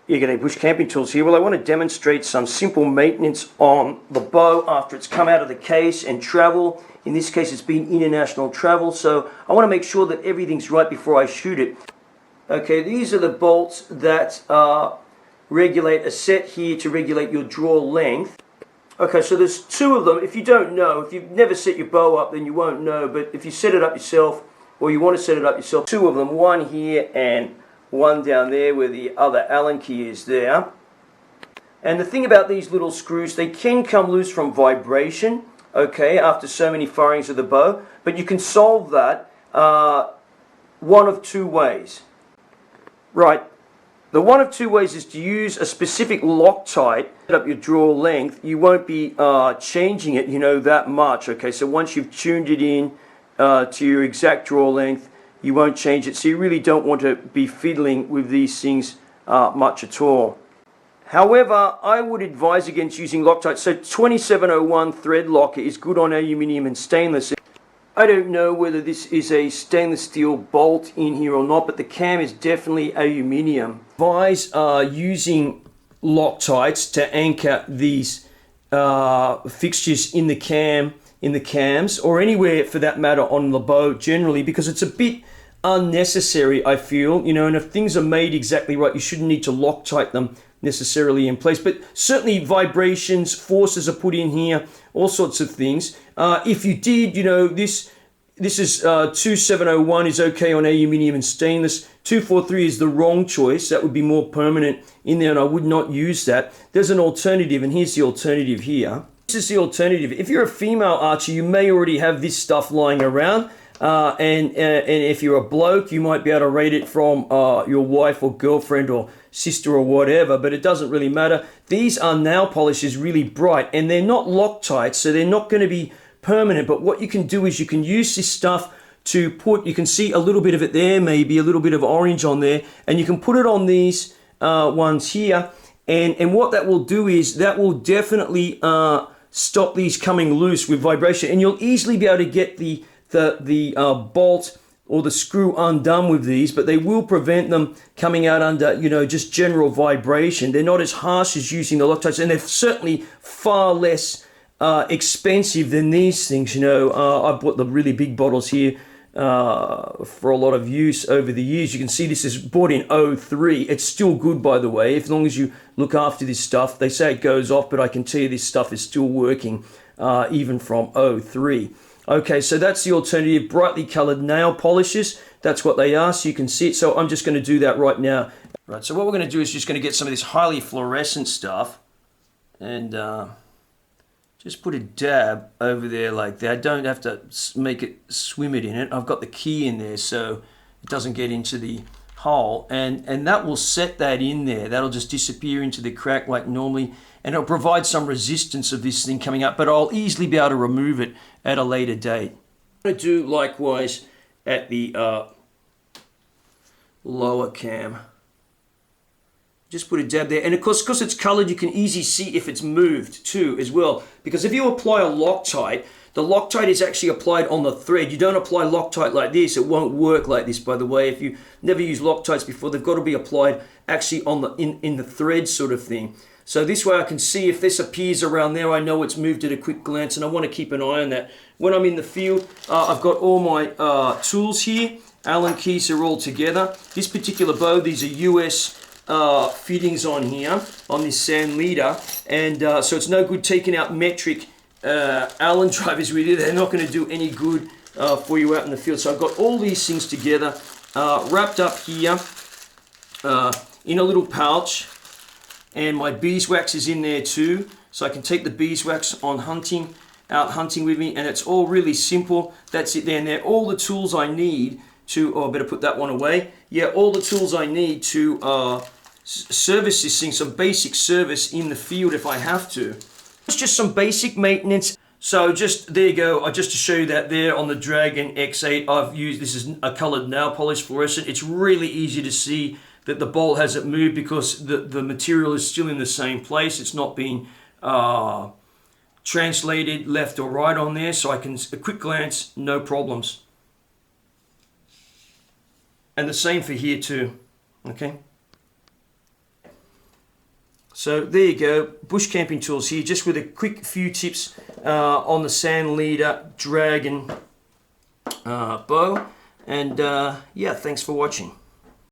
You're getting Bush Camping Tools here. Well, I want to demonstrate some simple maintenance on the bow after it's come out of the case and travel. In this case, it's been international travel, so I want to make sure that everything's right before I shoot it. Okay, these are the bolts that regulate a set here to regulate your draw length. Okay, so there's two of them. If you don't know, if you've never set your bow up, then you won't know, but if you set it up yourself, or you want to set it up yourself, two of them, one here and one down there where the other Allen key is there. And the thing about these little screws, they can come loose from vibration, okay, after so many firings of the bow, but you can solve that one of two ways. Right, the one of two ways is to use a specific Loctite, set up your draw length. You won't be changing it, that much, okay, so once you've tuned it in to your exact draw length, you won't change it, so you really don't want to be fiddling with these things much at all. However, I would advise against using Loctite. So 2701 thread locker is good on aluminium and stainless. I don't know whether this is a stainless steel bolt in here or not, but the cam is definitely aluminium. Advise using Loctites to anchor these fixtures in the cams, or anywhere for that matter on the bow generally, because it's a bit unnecessary, I feel, and if things are made exactly right, you shouldn't need to Loctite them necessarily in place. But certainly vibrations, forces are put in here, all sorts of things. If you did, this is 2701 is okay on aluminium and stainless. 243 is the wrong choice. That would be more permanent in there, and I would not use that. There's an alternative, and here's the alternative here. This is the alternative. If you're a female archer, you may already have this stuff lying around, and if you're a bloke, you might be able to rate it from your wife or girlfriend or sister or whatever, but it doesn't really matter. These are nail polishes, really bright, and they're not Loctite, so they're not going to be permanent. But what you can do is you can use this stuff to put, you can see a little bit of it there, maybe a little bit of orange on there, and you can put it on these ones here, and what that will do is that will definitely stop these coming loose with vibration, and you'll easily be able to get the bolt or the screw undone with these, but they will prevent them coming out under, just general vibration. They're not as harsh as using the Loctites, and they're certainly far less expensive than these things. I've bought the really big bottles here for a lot of use over the years. You can see this is bought in 03. It's still good, by the way, as long as you look after this stuff. They say it goes off, but I can tell you this stuff is still working even from 03. Okay, so that's the alternative, brightly colored nail polishes. That's what they are, so you can see it. So I'm just going to do that right now. Right, so what we're going to do is just going to get some of this highly fluorescent stuff and just put a dab over there like that. Don't have to make it swim it in it. I've got the key in there so it doesn't get into the hole, and that will set that in there. That'll just disappear into the crack like normally, and it'll provide some resistance of this thing coming up, but I'll easily be able to remove it at a later date. I'm going to do likewise at the lower cam. Just put a dab there, and of course, because it's colored, you can easily see if it's moved too as well, because if you apply a Loctite, the Loctite is actually applied on the thread. You don't apply Loctite like this. It won't work like this, by the way. If you've never used Loctites before, they've got to be applied actually on the in the thread sort of thing. So this way I can see if this appears around there, I know it's moved at a quick glance, and I want to keep an eye on that. When I'm in the field, I've got all my tools here. Allen keys are all together. This particular bow, these are US fittings on here, on this Sanlida, and so it's no good taking out metric Allen drivers with you. They're not going to do any good for you out in the field. So I've got all these things together, wrapped up here in a little pouch, and my beeswax is in there too, so I can take the beeswax on out hunting with me, and it's all really simple. That's it there, and they're all the tools I need to, I better put that one away. Yeah, all the tools I need to service this thing, some basic service in the field if I have to. It's just some basic maintenance. So just, there you go, just to show you that there on the Dragon X8, I've used, this is a colored nail polish fluorescent. It's really easy to see that the bolt hasn't moved because the material is still in the same place. It's not being translated left or right on there, so I can, a quick glance, no problems. And the same for here too, okay? So there you go, bush camping tools here, just with a quick few tips on the Sanlida Dragon bow. And yeah, thanks for watching.